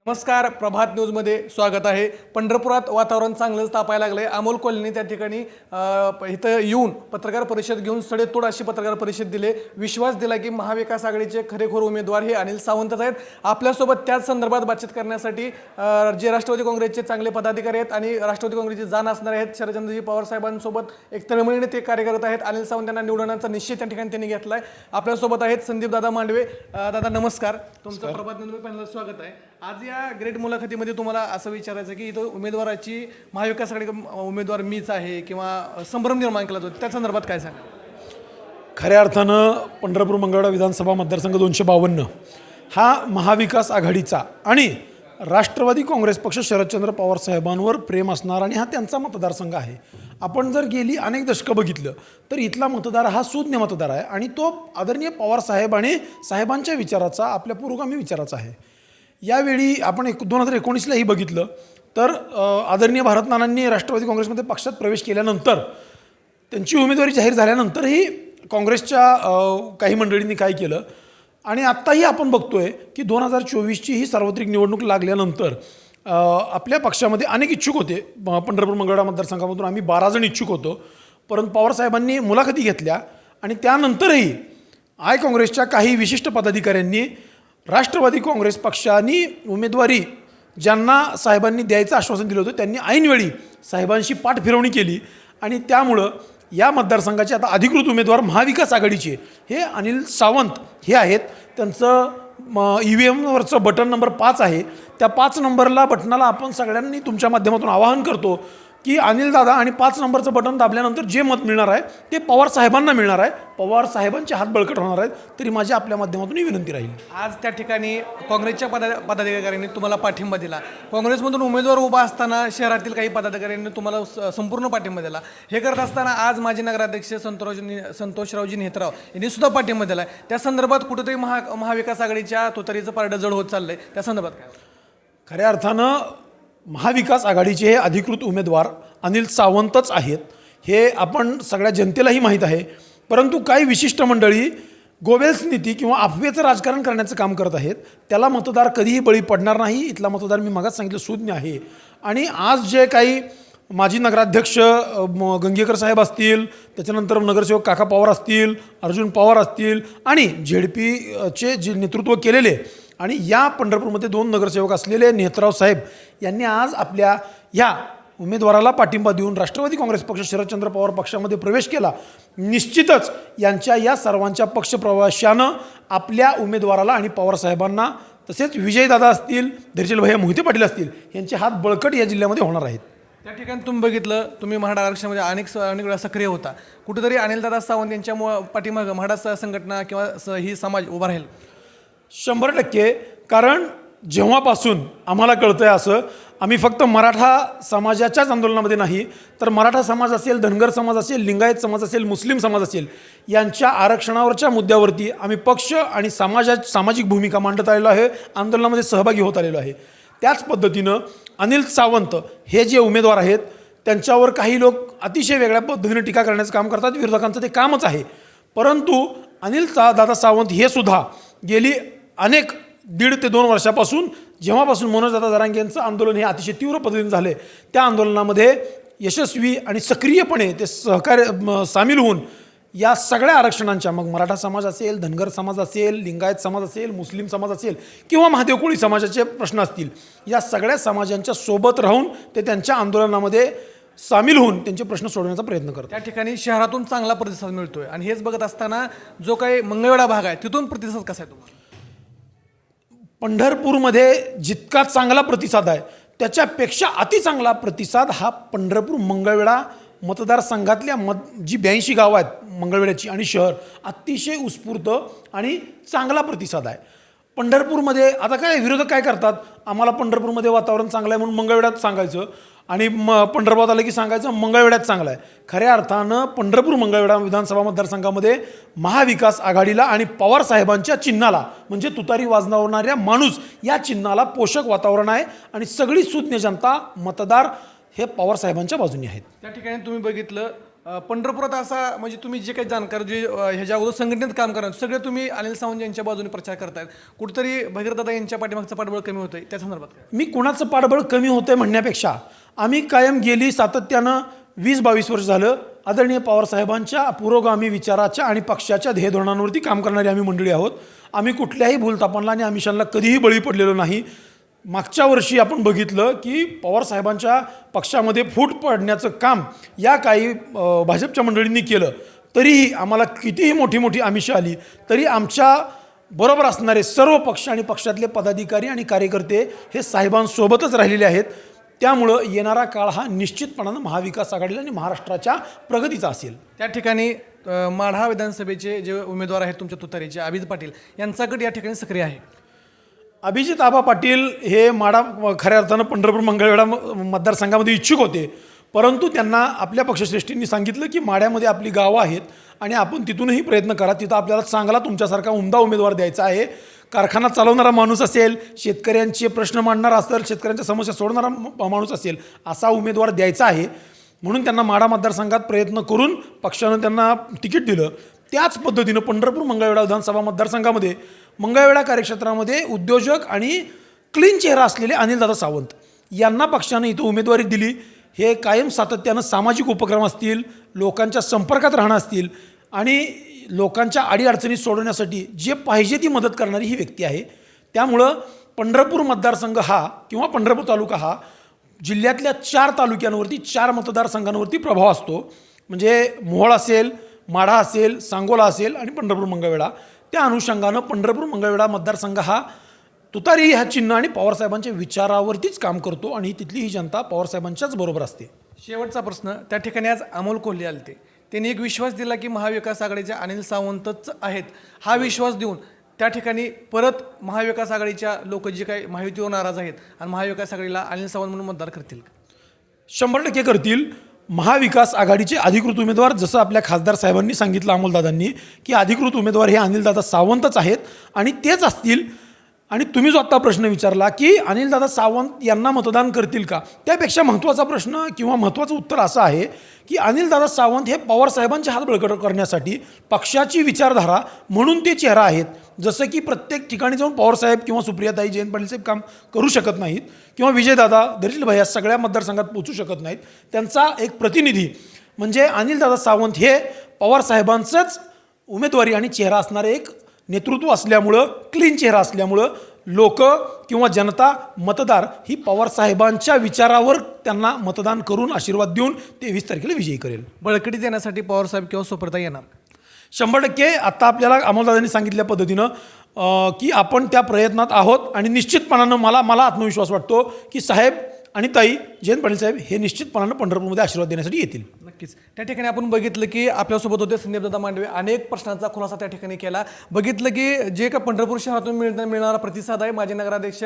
नमस्कार, प्रभात न्यूजमध्ये स्वागत आहे. पंढरपुरात वातावरण चांगलंच तापायला लागलंय. अमोल कोल्हेंनी त्या ठिकाणी इथं येऊन पत्रकार परिषद घेऊन सडेतोड अशी पत्रकार परिषद दिली. विश्वास दिला की महाविकास आघाडीचे खरेखोर उमेदवार हे अनिल सावंतच आहेत. आपल्यासोबत त्याच संदर्भात बातचीत करण्यासाठी जे राष्ट्रवादी काँग्रेसचे चांगले पदाधिकारी आहेत आणि राष्ट्रवादी काँग्रेसची जाण असणारे आहेत शरदचंद्रजी पवार साहेबांसोबत एक तळमळीने ते कार्य करत आहेत. अनिल सावंत यांना निवडण्याचा निश्चय त्या ठिकाणी त्यांनी घेतलाय. आपल्यासोबत आहेत संदीप दादा मांडवे. दादा नमस्कार, तुमचं प्रभात न्यूजमध्ये पहिल्यांदा स्वागत आहे. आज या ग्रेट मुलाखतीमध्ये तुम्हाला असं विचारायचं की इथं उमेदवाराची महाविकास आघाडी उमेदवार मीच आहे किंवा संभ्रम निर्माण केला जातो, त्या संदर्भात काय सांगा? खऱ्या अर्थानं पंढरपूर मंगळवेढा विधानसभा मतदारसंघ 252 हा महाविकास आघाडीचा आणि राष्ट्रवादी काँग्रेस पक्ष शरदचंद्र पवार साहेबांवर प्रेम असणार आणि हा त्यांचा मतदारसंघ आहे. आपण जर गेली अनेक दशकं बघितलं तर इथला मतदार हा सुज्ञ मतदार आहे आणि तो आदरणीय पवार साहेब आणि साहेबांच्या विचाराचा, आपल्या पुरोगामी विचाराचा आहे. यावेळी आपण 2019लाही बघितलं तर आदरणीय भारत नानांनी राष्ट्रवादी काँग्रेसमध्ये पक्षात प्रवेश केल्यानंतर त्यांची उमेदवारी जाहीर झाल्यानंतरही काँग्रेसच्या काही मंडळींनी काय केलं आणि आत्ताही आपण बघतोय की 2024ची ही सार्वत्रिक निवडणूक लागल्यानंतर आपल्या पक्षामध्ये अनेक इच्छुक होते. पंढरपूर मंगळवेढा मतदारसंघामधून आम्ही 12 जण इच्छुक होतो, परंतु पवारसाहेबांनी मुलाखती घेतल्या आणि त्यानंतरही काँग्रेसच्या काही विशिष्ट पदाधिकाऱ्यांनी राष्ट्रवादी काँग्रेस पक्षाने उमेदवारी ज्यांना साहेबांनी द्यायचं आश्वासन दिलं होतं त्यांनी ऐनवेळी साहेबांशी पाठफिरवणी केली आणि त्यामुळं या मतदारसंघाचे आता अधिकृत उमेदवार महाविकास आघाडीचे हे अनिल सावंत हे आहेत. त्यांचं EVM वरचं बटन नंबर 5 आहे. त्या 5 नंबरला बटनाला आपण सगळ्यांनी तुमच्या माध्यमातून आवाहन करतो की अनिल दादा आणि 5 नंबरचं बटन दाबल्यानंतर जे मत मिळणार आहे ते पवार साहेबांना मिळणार आहे. पवार साहेबांचे हात बळकट होणार आहेत. तरी माझी आपल्या माध्यमातून ही विनंती राहील. आज त्या ठिकाणी काँग्रेसच्या पदाधिकाऱ्यांनी तुम्हाला पाठिंबा दिला. काँग्रेसमधून उमेदवार उभा असताना शहरातील काही पदाधिकाऱ्यांनी तुम्हाला संपूर्ण पाठिंबा दिला. हे करत असताना आज माजी नगराध्यक्ष संतोषरावजी नेत्राव यांनी सुद्धा पाठिंबा दिला. त्या संदर्भात कुठेतरी महाविकास आघाडीच्या तुतारीचं पारडं जड होत चाललंय, त्या संदर्भात काय? खऱ्या अर्थानं महाविकास आघाडीचे हे अधिकृत उमेदवार अनिल सावंतच आहेत हे आपण सगळ्या जनतेलाही माहीत आहे. परंतु काही विशिष्ट मंडळी गोबेल्स नीती किंवा अफवेचं राजकारण करण्याचं काम करत आहेत. त्याला मतदार कधीही बळी पडणार नाही. इथला मतदार मी मागास सांगितलं सुज्ञ आहे. आणि आज जे काही माजी नगराध्यक्ष गंगेकर साहेब असतील, त्याच्यानंतर नगरसेवक काका पवार असतील, अर्जुन पवार असतील आणि ZP जे नेतृत्व केलेले आणि या पंढरपूरमध्ये 2 नगरसेवक असलेले नेत्राव साहेब यांनी आज आपल्या ह्या उमेदवाराला पाठिंबा देऊन राष्ट्रवादी काँग्रेस पक्ष शरदचंद्र पवार पक्षामध्ये प्रवेश केला. निश्चितच यांच्या या सर्वांच्या पक्षप्रवेशानं आपल्या उमेदवाराला आणि पवार साहेबांना तसेच विजयदादा असतील, धैर्यशील मोहिते पाटील असतील यांचे हात बळकट या जिल्ह्यामध्ये होणार आहेत. त्या ठिकाणी तुम्ही बघितलं, तुम्ही म्हाडा आरक्षणामध्ये अनेक वेळा सक्रिय होता. कुठेतरी अनिलदादा सावंत यांच्या पाठीमागं म्हाडा संघटना किंवा ही समाज उभा राहील? 100%. कारण जेव्हापासून आम्हाला कळतं आहे असं, आम्ही फक्त मराठा समाजाच्याच आंदोलनामध्ये नाही तर मराठा समाज असेल, धनगर समाज असेल, लिंगायत समाज असेल, मुस्लिम समाज असेल यांच्या आरक्षणावरच्या मुद्द्यावरती आम्ही पक्ष आणि सामाजिक भूमिका मांडत आलेलो आहे, आंदोलनामध्ये सहभागी होत आलेलो आहे. त्याच पद्धतीनं अनिल सावंत हे जे उमेदवार आहेत त्यांच्यावर काही लोक अतिशय वेगळ्या पद्धतीने टीका करण्याचं काम करतात. विरोधकांचं ते कामच आहे. परंतु दादा सावंत हे सुद्धा गेली अनेक 1.5 ते 2 वर्षापासून जेव्हापासून मनोजदादा जरांगे यांचं आंदोलन हे अतिशय तीव्र पद्धतीने झाले त्या आंदोलनामध्ये यशस्वी आणि सक्रियपणे ते सामील होऊन या सगळ्या आरक्षणांच्या, मग मराठा समाज असेल, धनगर समाज असेल, लिंगायत समाज असेल, मुस्लिम समाज असेल किंवा महादेव कोळी समाजाचे प्रश्न असतील, या सगळ्या समाजांच्या सोबत राहून ते त्यांच्या आंदोलनामध्ये सामील होऊन त्यांचे प्रश्न सोडवण्याचा प्रयत्न करतात. त्या ठिकाणी शहरातून चांगला प्रतिसाद मिळतोय आणि हेच बघत असताना जो काही मंगळवेढा भाग आहे तिथून प्रतिसाद कसा आहे तुम्हाला? पंढरपूरमध्ये जितका चांगला प्रतिसाद आहे त्याच्यापेक्षा अति चांगला प्रतिसाद हा पंढरपूर मंगळवेढा मतदारसंघातल्या जी 82 गावं आहेत मंगळवेढ्याची आणि शहर, अतिशय उत्स्फूर्त आणि चांगला प्रतिसाद आहे. पंढरपूरमध्ये आता काय विरोधक काय करतात, आम्हाला पंढरपूरमध्ये वातावरण चांगलं आहे म्हणून मंगळवेढ्यात सांगायचं आणि पंढरपुरात आलं की सांगायचं मंगळवेढ्यात चांगलं आहे. खऱ्या अर्थानं पंढरपूर मंगळवेढा विधानसभा मतदारसंघामध्ये महाविकास आघाडीला आणि पवार साहेबांच्या चिन्हाला म्हणजे तुतारी वाजवणाऱ्या माणूस या चिन्हाला पोषक वातावरण आहे आणि सगळी सुज्ञ जनता मतदार हे पवार साहेबांच्या बाजूने आहेत. त्या ठिकाणी तुम्ही बघितलं पंढरपुरात असा म्हणजे तुम्ही जे काही जाणकार जे ह्याच्या अगोदर संघटनेत काम करणार सगळे तुम्ही अनिल सावंत यांच्या बाजूने प्रचार करतायत, कुठेतरी भगीरथदा यांच्या पाठीमागचं पाठबळ कमी होतंय त्या संदर्भात काय? मी कुणाचं पाठबळ कमी होतंय म्हणण्यापेक्षा आम्ही कायम गेली सातत्यानं 20-22 वर्ष झालं आदरणीय पवारसाहेबांच्या पुरोगामी विचाराच्या आणि पक्षाच्या ध्येय धोरणांवरती काम करणारी आम्ही मंडळी आहोत. आम्ही कुठल्याही भूलतापांना आणि आमिषांना कधीही बळी पडलेलो नाही. मागच्या वर्षी आपण बघितलं की पवारसाहेबांच्या पक्षामध्ये फूट पडण्याचं काम या काही भाजपच्या मंडळींनी केलं, तरीही आम्हाला कितीही मोठी मोठी आमिषं आली तरी आमच्या बरोबर असणारे सर्व पक्ष आणि पक्षातले पदाधिकारी आणि कार्यकर्ते हे साहेबांसोबतच राहिलेले आहेत. त्यामुळं येणारा काळ हा निश्चितपणानं महाविकास आघाडीला आणि महाराष्ट्राच्या प्रगतीचा असेल. त्या ठिकाणी माढा विधानसभेचे जे उमेदवार आहेत तुमच्या तुतारीचे अभिजित पाटील यांचा गट या ठिकाणी सक्रिय आहे. अभिजित आबा पाटील हे माढा खऱ्या अर्थानं पंढरपूर मंगळवेढा मतदारसंघामध्ये इच्छुक होते, परंतु त्यांना आपल्या पक्षश्रेष्ठींनी सांगितलं की माढ्यामध्ये आपली गावं आहेत आणि आपण तिथूनही प्रयत्न करा, तिथं आपल्याला चांगला तुमच्यासारखा उमदा उमेदवार द्यायचा आहे. कारखाना चालवणारा माणूस असेल, शेतकऱ्यांचे प्रश्न मांडणारा असेल, शेतकऱ्यांच्या समस्या सोडणारा माणूस असेल, असा उमेदवार द्यायचा आहे. म्हणून त्यांना माढा मतदारसंघात प्रयत्न करून पक्षानं त्यांना तिकीट दिलं. त्याच पद्धतीनं पंढरपूर मंगळवेढा विधानसभा मतदारसंघामध्ये मंगळवेढा कार्यक्षेत्रामध्ये उद्योजक आणि क्लीन चेहरा असलेले अनिलदादा सावंत यांना पक्षानं इथं उमेदवारी दिली. हे कायम सातत्यानं सामाजिक उपक्रम असतील, लोकांच्या संपर्कात राहणं असतील आणि लोकांच्या अडीअडचणी सोडवण्यासाठी जे पाहिजे ती मदत करणारी ही व्यक्ती आहे. त्यामुळं पंढरपूर मतदारसंघ हा किंवा पंढरपूर तालुका हा जिल्ह्यातल्या 4 तालुक्यांवरती 4 मतदारसंघांवरती प्रभाव असतो. म्हणजे मोहोळ असेल, माढा असेल, सांगोला असेल आणि पंढरपूर मंगळवेढा. त्या अनुषंगानं पंढरपूर मंगळवेढा मतदारसंघ हा तुतारी ह्या चिन्ह आणि पवारसाहेबांच्या विचारावरतीच काम करतो आणि तिथली ही जनता पवारसाहेबांच्याच बरोबर असते. शेवटचा प्रश्न, त्या ठिकाणी आज अमोल कोल्हे आले, त्यांनी एक विश्वास दिला की महाविकास आघाडीचे अनिल सावंतच आहेत. हा विश्वास देऊन त्या ठिकाणी परत महाविकास आघाडीच्या लोक जे काही महायुतीवर नाराज आहेत आणि महाविकास आघाडीला अनिल सावंत म्हणून मतदार करतील का? 100% करतील. महाविकास आघाडीचे अधिकृत उमेदवार, जसं आपल्या खासदार साहेबांनी सांगितलं अमोलदादांनी की अधिकृत उमेदवार हे अनिलदादा सावंतच आहेत आणि तेच असतील. आणि तुम्ही जो आत्ता प्रश्न विचारला की अनिलदादा सावंत यांना मतदान करतील का, त्यापेक्षा महत्त्वाचा प्रश्न किंवा महत्त्वाचं उत्तर असं आहे की अनिलदादा सावंत हे पवारसाहेबांचे हात बळकट करण्यासाठी पक्षाची विचारधारा म्हणून ते चेहरा आहेत. जसं की प्रत्येक ठिकाणी जाऊन पवारसाहेब किंवा सुप्रियाताई, जयंत पाटील साहेब काम करू शकत नाहीत किंवा विजयदादा, दरील भैया सगळ्या मतदारसंघात पोचू शकत नाहीत, त्यांचा एक प्रतिनिधी म्हणजे अनिलदादा सावंत हे पवारसाहेबांचंच उमेदवारी आणि चेहरा असणारे एक नेतृत्व असल्यामुळं, क्लीन चेहरा असल्यामुळं लोक किंवा जनता, मतदार ही पवारसाहेबांच्या विचारावर त्यांना मतदान करून आशीर्वाद देऊन 23 तारखेला विजयी करेल. बळकटी देण्यासाठी पवारसाहेब किंवा सुप्रियाताई येणार? 100% आता आपल्याला अमोलदादांनी सांगितल्या पद्धतीनं की आपण त्या प्रयत्नात आहोत आणि निश्चितपणानं मला आत्मविश्वास वाटतो की साहेब आणि ताई, जयंत पाटील साहेब हे निश्चितपणानं पंढरपूरमध्ये आशीर्वाद देण्यासाठी येतील. नक्कीच. त्या ठिकाणी आपण बघितलं की आपल्यासोबत होते संदीपदादा मांडवे, अनेक प्रश्नांचा खुलासा त्या ठिकाणी केला. बघितलं की जे का पंढरपूर शहरातून मिळणारा प्रतिसाद आहे, माजी नगराध्यक्ष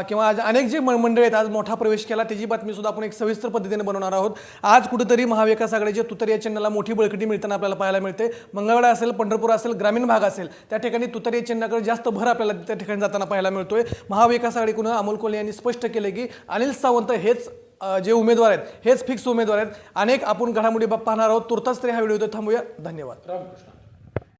किंवा आज अनेक जे मंडळी आहेत आज मोठा प्रवेश केला, त्याची बातमी सुद्धा आपण एक सविस्तर पद्धतीने बनवणार आहोत. आज कुठेतरी महाविकास आघाडीच्या तुतारी या चिन्हाला मोठी बळकटी मिळताना आपल्याला पाहायला मिळते. मंगळवेढा असेल, पंढरपूर असेल, ग्रामीण भाग असेल, त्या ठिकाणी तुतारी चिन्हाकडे जास्त भर आपल्याला त्या ठिकाणी जाताना पाहायला मिळतोय. महाविकास आघाडीकडून अमोल कोल्हे यांनी स्पष्ट केले की अनिल सावंत हेच जे उमेदवार आहेत हेच फिक्स उमेदवार आहेत. अनेक आपण घडामोडी पाहणार आहोत. तुर्तास तरी हा व्हिडिओ थांबूया. धन्यवाद.